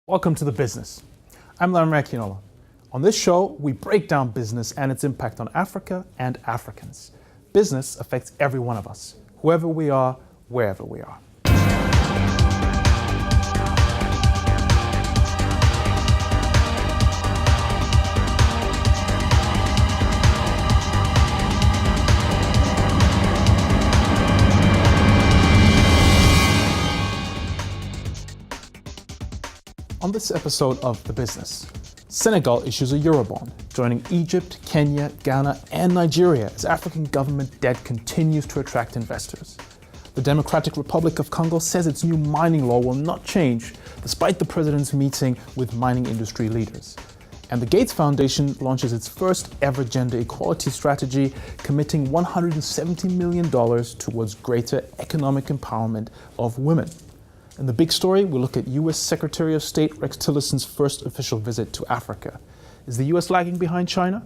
Welcome to The Business. I'm Larry Kinola. On this show, we break down business and its impact on Africa and Africans. Business affects every one of us, whoever we are, wherever we are. On this episode of The Business, Senegal issues a Eurobond, joining Egypt, Kenya, Ghana, and Nigeria as African government debt continues to attract investors. The Democratic Republic of Congo says its new mining law will not change, despite the president's meeting with mining industry leaders. And the Gates Foundation launches its first ever gender equality strategy, committing $170 million towards greater economic empowerment of women. In the big story, we look at U.S. Secretary of State Rex Tillerson's first official visit to Africa. Is the U.S. lagging behind China?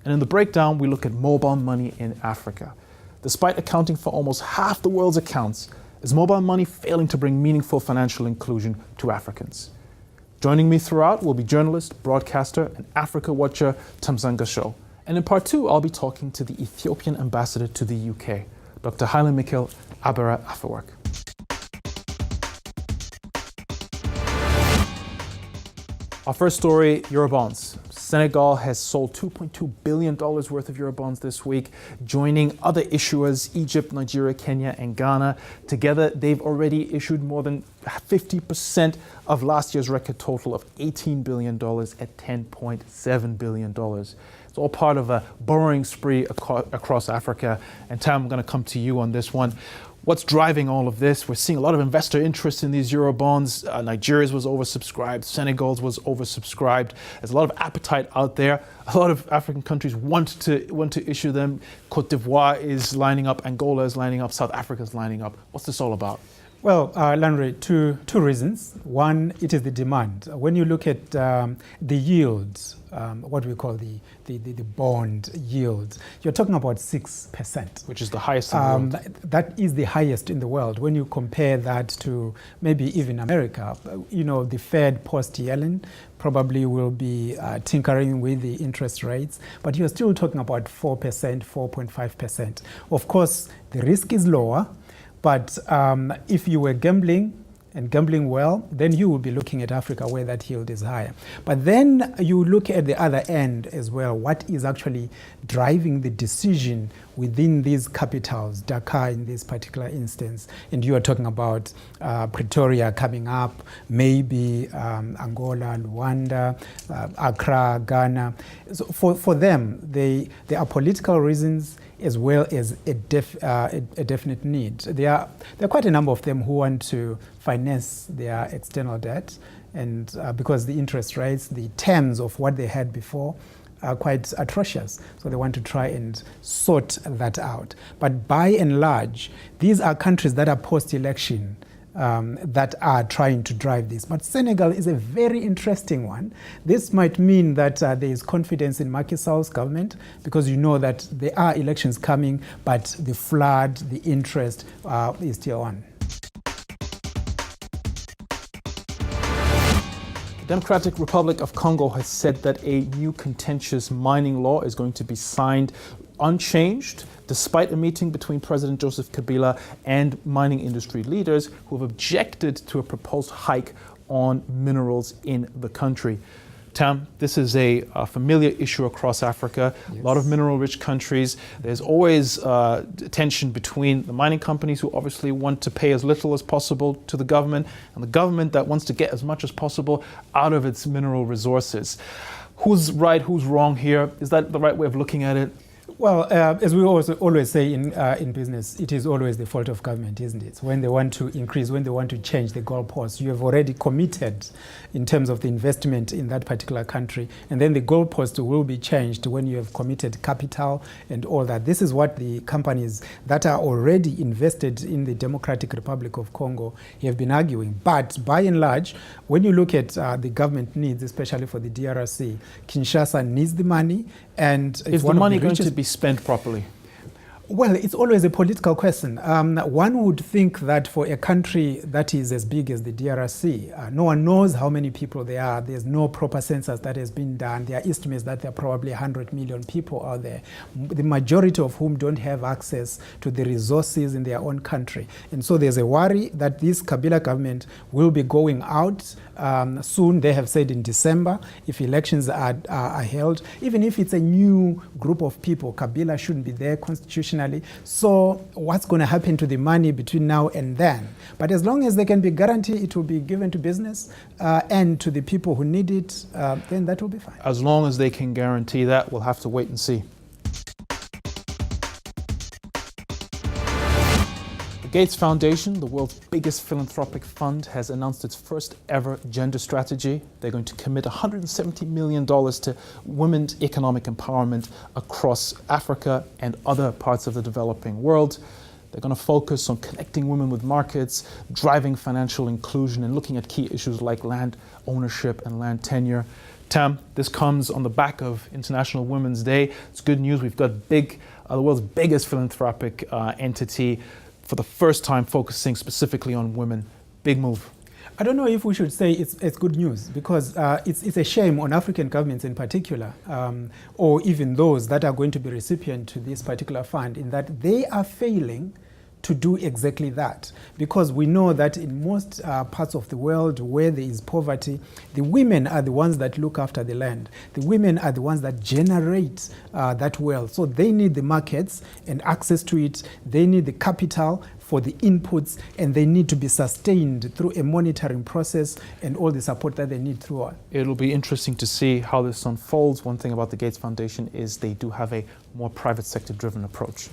And in the breakdown, we look at mobile money in Africa. Despite accounting for almost half the world's accounts, is mobile money failing to bring meaningful financial inclusion to Africans? Joining me throughout will be journalist, broadcaster, and Africa watcher Tamzanga Show. And in part two, I'll be talking to the Ethiopian ambassador to the UK, Dr. Haile Mikkel Abera Afewerk. Our first story, Eurobonds. Senegal has sold $2.2 billion worth of Eurobonds this week, joining other issuers, Egypt, Nigeria, Kenya, and Ghana. Together, they've already issued more than 50% of last year's record total of $18 billion at $10.7 billion. It's all part of a borrowing spree across Africa. And Tam, I'm going to come to you on this one. What's driving all of this? We're seeing a lot of investor interest in these Eurobonds. Nigeria's was oversubscribed. Senegal's was oversubscribed. There's a lot of appetite out there. A lot of African countries want to issue them. Cote d'Ivoire is lining up. Angola is lining up. South Africa is lining up. What's this all about? Well, Landry, two reasons. One, it is the demand. When you look at the yields, what we call the bond yields, you're talking about 6%. Which is the highest in the world. That is the highest in the world. When you compare that to maybe even America, the Fed post-Yellen probably will be tinkering with the interest rates, but you're still talking about 4%, 4.5%. Of course, the risk is lower. But if you were gambling and gambling well, then you will be looking at Africa where that yield is higher. But then you look at the other end as well. What is actually driving the decision within these capitals, Dakar in this particular instance? And you are talking about Pretoria coming up, maybe Angola, Rwanda, Accra, Ghana. So for them, there are political reasons as well as a definite need. There are quite a number of them who want to finance their external debt, and because the interest rates, the terms of what they had before are quite atrocious. So they want to try and sort that out. But by and large, these are countries that are post-election that are trying to drive this. But Senegal is a very interesting one. This might mean that there is confidence in Macky Sall's government, because you know that there are elections coming, but the flood, the interest is still on. The Democratic Republic of Congo has said that a new contentious mining law is going to be signed unchanged, despite a meeting between President Joseph Kabila and mining industry leaders who have objected to a proposed hike on minerals in the country. Tam, this is a familiar issue across Africa. Yes. A lot of mineral-rich countries. There's always tension between the mining companies, who obviously want to pay as little as possible to the government, and the government that wants to get as much as possible out of its mineral resources. Who's right, who's wrong here? Is that the right way of looking at it? Well, as we always say in business, it is always the fault of government, isn't it? When they want to increase, when they want to change the goalposts, you have already committed in terms of the investment in that particular country, and then the goalpost will be changed when you have committed capital and all that. This is what the companies that are already invested in the Democratic Republic of Congo have been arguing. But by and large, when you look at the government needs, especially for the DRC, Kinshasa needs the money, and is the money going to be spent properly? Well, it's always a political question. One would think that for a country that is as big as the DRC, no one knows how many people there are. There's no proper census that has been done. There are estimates that there are probably 100 million people out there, the majority of whom don't have access to the resources in their own country. And so there's a worry that this Kabila government will be going out soon. They have said in December, if elections are held, even if it's a new group of people, Kabila shouldn't be there constitutionally. So what's going to happen to the money between now and then? But as long as they can be guaranteed it will be given to business and to the people who need it, then that will be fine. As long as they can guarantee that, we'll have to wait and see. The Gates Foundation, the world's biggest philanthropic fund, has announced its first ever gender strategy. They're going to commit $170 million to women's economic empowerment across Africa and other parts of the developing world. They're going to focus on connecting women with markets, driving financial inclusion, and looking at key issues like land ownership and land tenure. Tam, this comes on the back of International Women's Day. It's good news. We've got the world's biggest philanthropic entity for the first time focusing specifically on women. Big move. I don't know if we should say it's good news, because it's a shame on African governments in particular, or even those that are going to be recipient to this particular fund, in that they are failing to do exactly that. Because we know that in most parts of the world where there is poverty, the women are the ones that look after the land. The women are the ones that generate that wealth. So they need the markets and access to it. They need the capital for the inputs, and they need to be sustained through a monitoring process and all the support that they need throughout. It'll be interesting to see how this unfolds. One thing about the Gates Foundation is they do have a more private sector driven approach.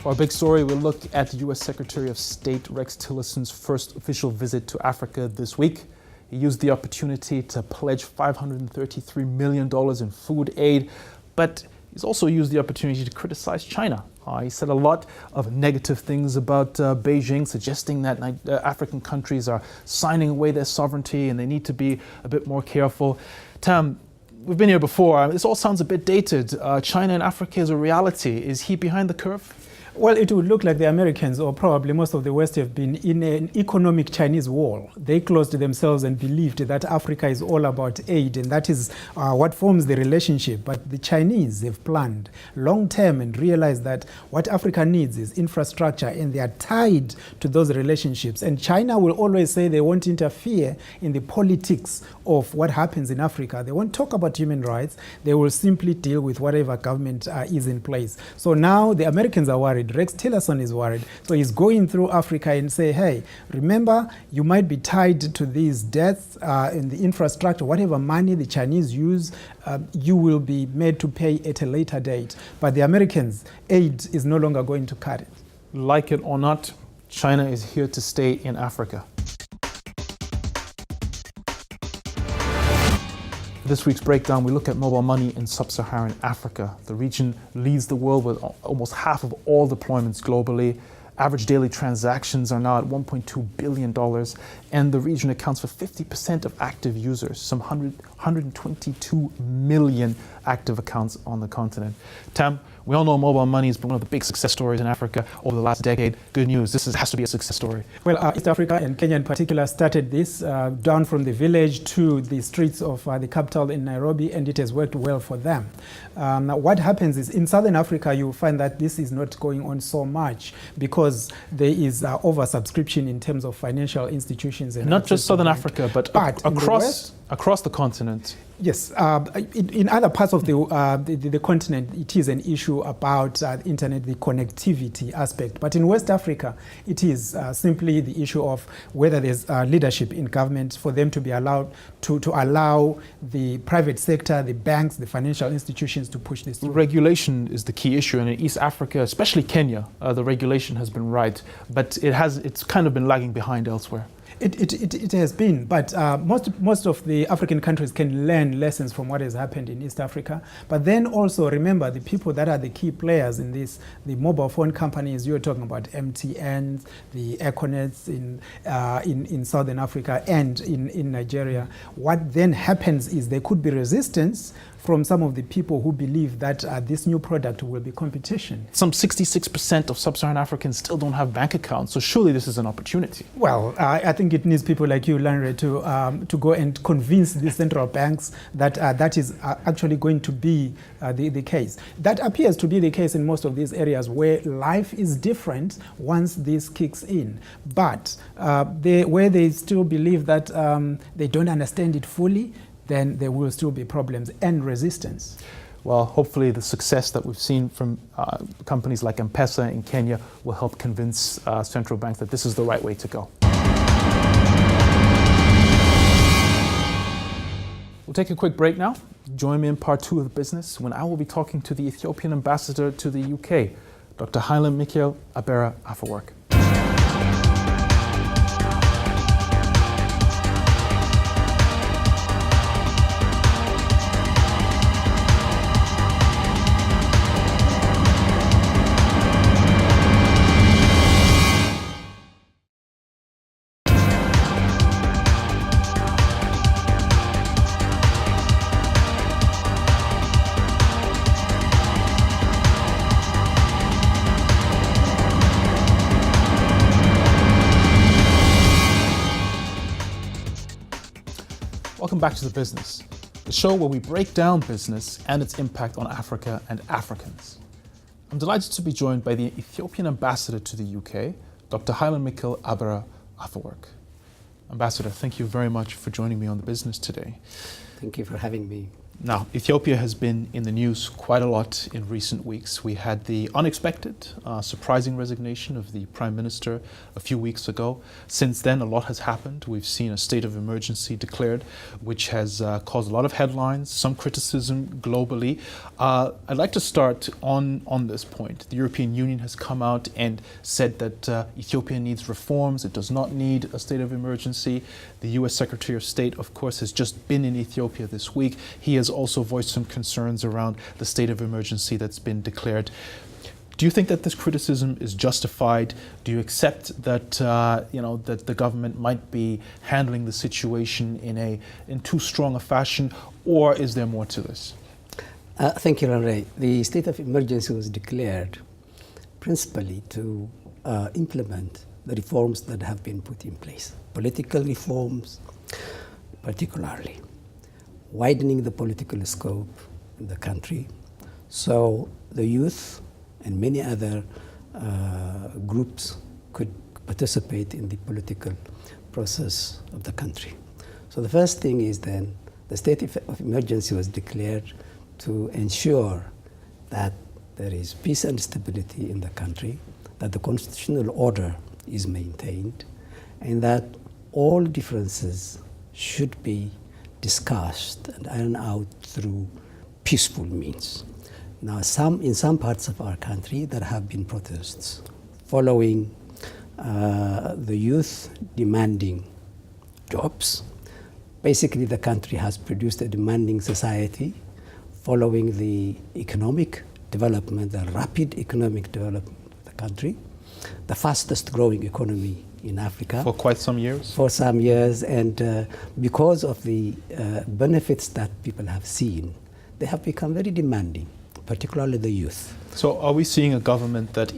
For our big story, we'll look at the U.S. Secretary of State Rex Tillerson's first official visit to Africa this week. He used the opportunity to pledge $533 million in food aid, but he's also used the opportunity to criticize China. He said a lot of negative things about Beijing, suggesting that African countries are signing away their sovereignty and they need to be a bit more careful. Tam, we've been here before. This all sounds a bit dated. China and Africa is a reality. Is he behind the curve? Well, it would look like the Americans, or probably most of the West, have been in an economic Chinese wall. They closed themselves and believed that Africa is all about aid, and that is what forms the relationship. But the Chinese have planned long term and realized that what Africa needs is infrastructure, and they are tied to those relationships. And China will always say they won't interfere in the politics of what happens in Africa. They won't talk about human rights. They will simply deal with whatever government is in place. So now the Americans are worried. Rex Tillerson is worried. So he's going through Africa and say, hey, remember, you might be tied to these debts in the infrastructure. Whatever money the Chinese use, you will be made to pay at a later date. But the Americans, aid is no longer going to cut it. Like it or not, China is here to stay in Africa. This week's breakdown, we look at mobile money in sub-Saharan Africa. The region leads the world with almost half of all deployments globally. Average daily transactions are now at $1.2 billion, and the region accounts for 50% of active users, some 122 million active accounts on the continent. Tam, we all know mobile money has been one of the big success stories in Africa over the last decade. Good news, this has to be a success story. Well, East Africa and Kenya in particular started this down from the village to the streets of the capital in Nairobi, and it has worked well for them. Now, what happens is in Southern Africa, you find that this is not going on so much because there is oversubscription in terms of financial institutions. And not just Southern Africa, but across the continent. Yes, in other parts of the continent, it is an issue about internet, the connectivity aspect. But in West Africa, it is simply the issue of whether there's leadership in government for them to be allowed to allow the private sector, the banks, the financial institutions to push this through. Regulation is the key issue, and in East Africa, especially Kenya, the regulation has been right, but it's kind of been lagging behind elsewhere. It has been, but most of the African countries can learn lessons from what has happened in East Africa. But then also remember the people that are the key players in this, the mobile phone companies. You're talking about MTN, the Econets in Southern Africa and in Nigeria. What then happens is there could be resistance from some of the people who believe that this new product will be competition. Some 66% of sub-Saharan Africans still don't have bank accounts, so surely this is an opportunity. Well, I think it needs people like you, Lanre, to go and convince the central banks that that is actually going to be the case. That appears to be the case in most of these areas where life is different once this kicks in. But where they still believe that they don't understand it fully, then there will still be problems and resistance. Well, hopefully the success that we've seen from companies like M-Pesa in Kenya will help convince central banks that this is the right way to go. We'll take a quick break now. Join me in part 2 of the business when I will be talking to the Ethiopian ambassador to the UK, Dr. Haile Michael Abera Afewerk. Welcome back to The Business, the show where we break down business and its impact on Africa and Africans. I'm delighted to be joined by the Ethiopian ambassador to the UK, Dr. Haile Michael Abera Afewerk. Ambassador, thank you very much for joining me on The Business today. Thank you for having me. Now, Ethiopia has been in the news quite a lot in recent weeks. We had the unexpected, surprising resignation of the Prime Minister a few weeks ago. Since then, a lot has happened. We've seen a state of emergency declared, which has caused a lot of headlines, some criticism globally. I'd like to start on this point. The European Union has come out and said that Ethiopia needs reforms. It does not need a state of emergency. The US Secretary of State, of course, has just been in Ethiopia this week. He has also voiced some concerns around the state of emergency that's been declared. Do you think that this criticism is justified? Do you accept that that the government might be handling the situation in too strong a fashion, or is there more to this? Thank you, Lanre. The state of emergency was declared principally to implement the reforms that have been put in place. Political reforms, particularly widening the political scope in the country, so the youth and many other groups could participate in the political process of the country. So the first thing is then the state of emergency was declared to ensure that there is peace and stability in the country, that the constitutional order is maintained, and that all differences should be discussed and ironed out through peaceful means. Now, in some parts of our country there have been protests following the youth demanding jobs. Basically, the country has produced a demanding society following the economic development, the rapid economic development of the country, the fastest growing economy in Africa. For quite some years? For some years, and because of the benefits that people have seen, they have become very demanding, particularly the youth. So are we seeing a government that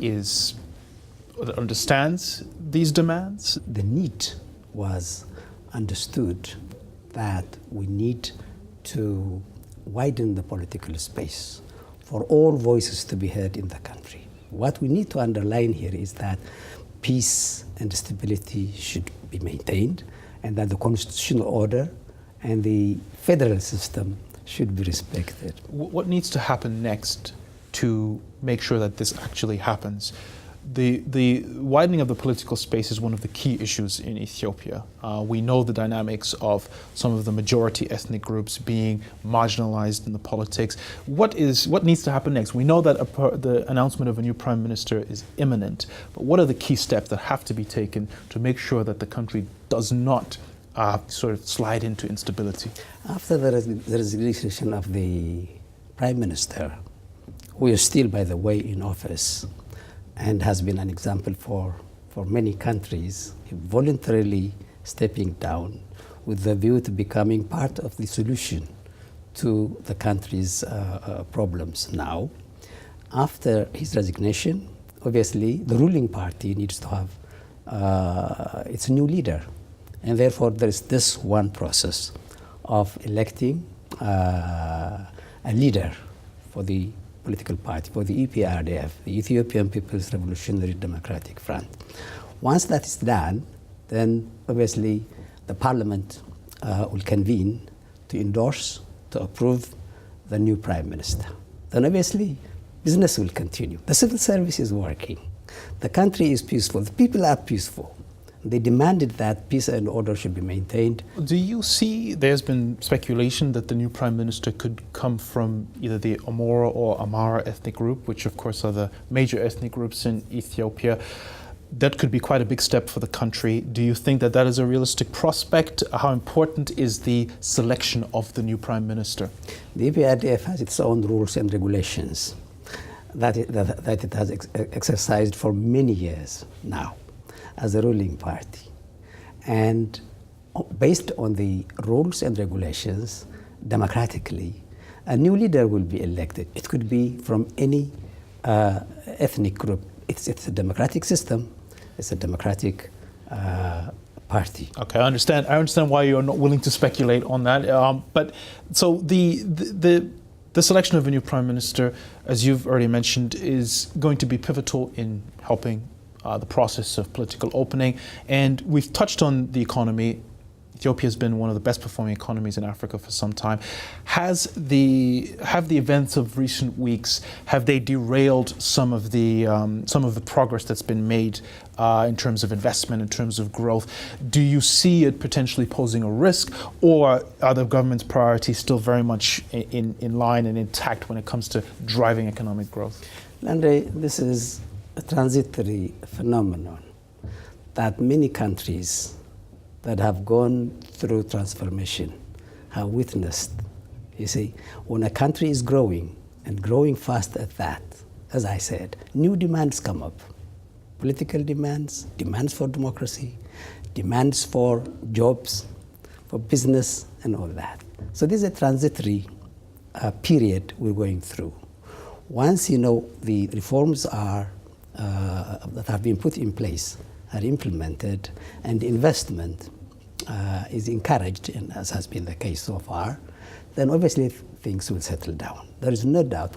understands these demands? The need was understood that we need to widen the political space for all voices to be heard in the country. What we need to underline here is that peace and stability should be maintained, and that the constitutional order and the federal system should be respected. What needs to happen next to make sure that this actually happens? The widening of the political space is one of the key issues in Ethiopia. We know the dynamics of some of the majority ethnic groups being marginalized in the politics. What needs to happen next? We know that the announcement of a new prime minister is imminent, but what are the key steps that have to be taken to make sure that the country does not sort of slide into instability? After the resignation of the prime minister, who is still, by the way, in office, and has been an example for many countries, voluntarily stepping down with the view to becoming part of the solution to the country's problems now. After his resignation, obviously, the ruling party needs to have its new leader. And therefore, there is this one process of electing a leader for the political party, for the EPRDF, the Ethiopian People's Revolutionary Democratic Front. Once that is done, then obviously the parliament will convene to endorse, to approve the new prime minister. Then obviously business will continue. The civil service is working. The country is peaceful. The people are peaceful. They demanded that peace and order should be maintained. Do you see, there's been speculation that the new prime minister could come from either the Amora or Amara ethnic group, which of course are the major ethnic groups in Ethiopia. That could be quite a big step for the country. Do you think that that is a realistic prospect? How important is the selection of the new prime minister? The EPRDF has its own rules and regulations that it has exercised for many years now as a ruling party. And based on the rules and regulations, democratically, a new leader will be elected. It could be from any ethnic group. It's a democratic system. It's a democratic party. Okay, I understand. I understand why you're not willing to speculate on that. But so the selection of a new prime minister, as you've already mentioned, is going to be pivotal in helping the process of political opening. And we've touched on the economy. Ethiopia has been one of the best performing economies in Africa for some time. Have the events of recent weeks, have they derailed some of the progress that's been made in terms of investment, in terms of growth? Do you see it potentially posing a risk, or are the government's priorities still very much in line and intact when it comes to driving economic growth? Landry, this is a transitory phenomenon that many countries that have gone through transformation have witnessed. You see, when a country is growing, and growing fast at that, as I said, new demands come up. Political demands, demands for democracy, demands for jobs, for business, and all that. So this is a transitory period we're going through. Once, the reforms are that have been put in place are implemented and investment is encouraged, and as has been the case so far, then obviously things will settle down. There is no doubt.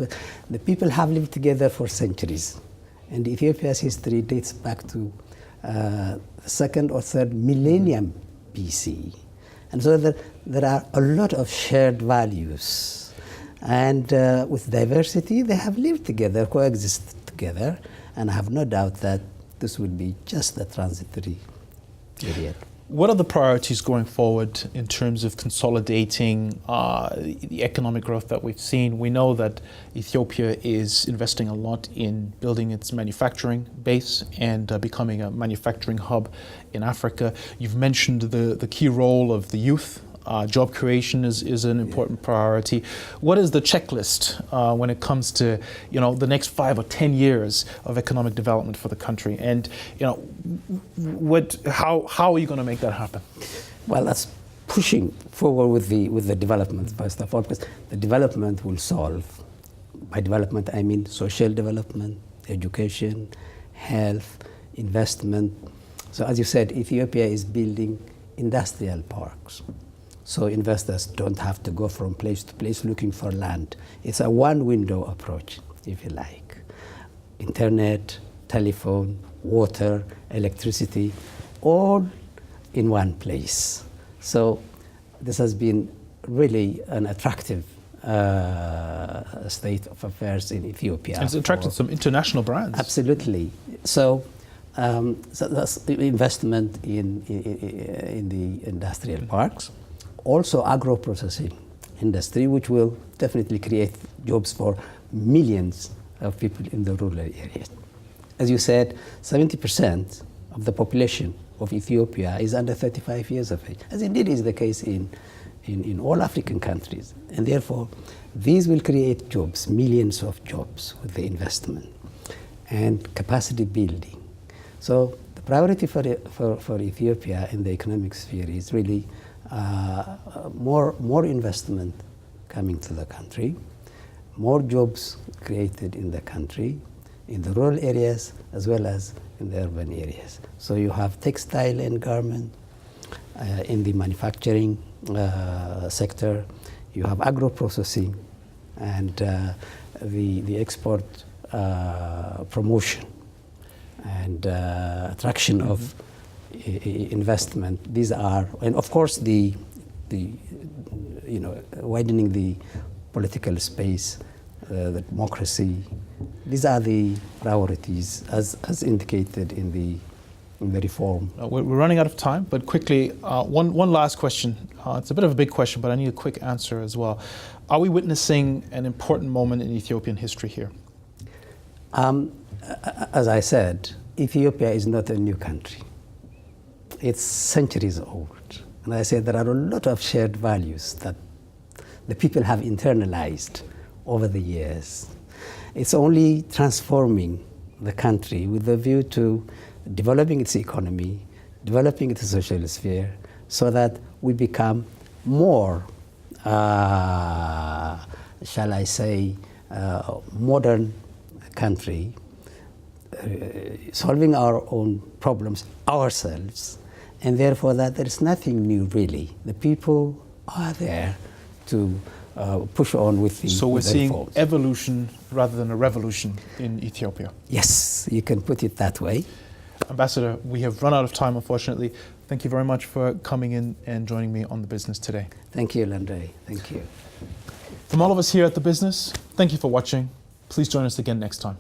The people have lived together for centuries, and Ethiopia's history dates back to the second or third millennium BC. And so there are a lot of shared values. And with diversity, they have lived together, coexisted together, and I have no doubt that this would be just a transitory period. What are the priorities going forward in terms of consolidating the economic growth that we've seen? We know that Ethiopia is investing a lot in building its manufacturing base and becoming a manufacturing hub in Africa. You've mentioned the key role of the youth. Job creation is an important priority. What is the checklist when it comes to the next 5 or 10 years of economic development for the country? And how are you going to make that happen? Well, that's pushing forward with the development first of all, because the development will solve. By development, I mean social development, education, health, investment. So as you said, Ethiopia is building industrial parks. So investors don't have to go from place to place looking for land. It's a one-window approach, if you like. Internet, telephone, water, electricity, all in one place. So this has been really an attractive state of affairs in Ethiopia. And it's attracted some international brands. Absolutely. So that's the investment in the industrial parks. Also agro-processing industry, which will definitely create jobs for millions of people in the rural areas. As you said, 70% of the population of Ethiopia is under 35 years of age, as indeed is the case in all African countries. And therefore, these will create jobs, millions of jobs with the investment and capacity building. So the priority for Ethiopia in the economic sphere is really more investment coming to the country, more jobs created in the country, in the rural areas as well as in the urban areas. So you have textile and garment in the manufacturing sector, you have agro-processing, and the export promotion and attraction of investment. These are, and of course the widening the political space, the democracy. These are the priorities as indicated in the reform. We're running out of time, but quickly, one last question. It's a bit of a big question, but I need a quick answer as well. Are we witnessing an important moment in Ethiopian history here? As I said, Ethiopia is not a new country. It's centuries old. And I said there are a lot of shared values that the people have internalized over the years. It's only transforming the country with a view to developing its economy, developing its social sphere, so that we become more, shall I say, modern country, solving our own problems ourselves, and therefore that there is nothing new really. The people are there to push on with the So we're seeing reforms. evolution rather than a revolution in Ethiopia. Yes, you can put it that way. Ambassador, we have run out of time, unfortunately. Thank you very much for coming in and joining me on The Business today. Thank you, Landry. Thank you. From all of us here at The Business, thank you for watching. Please join us again next time.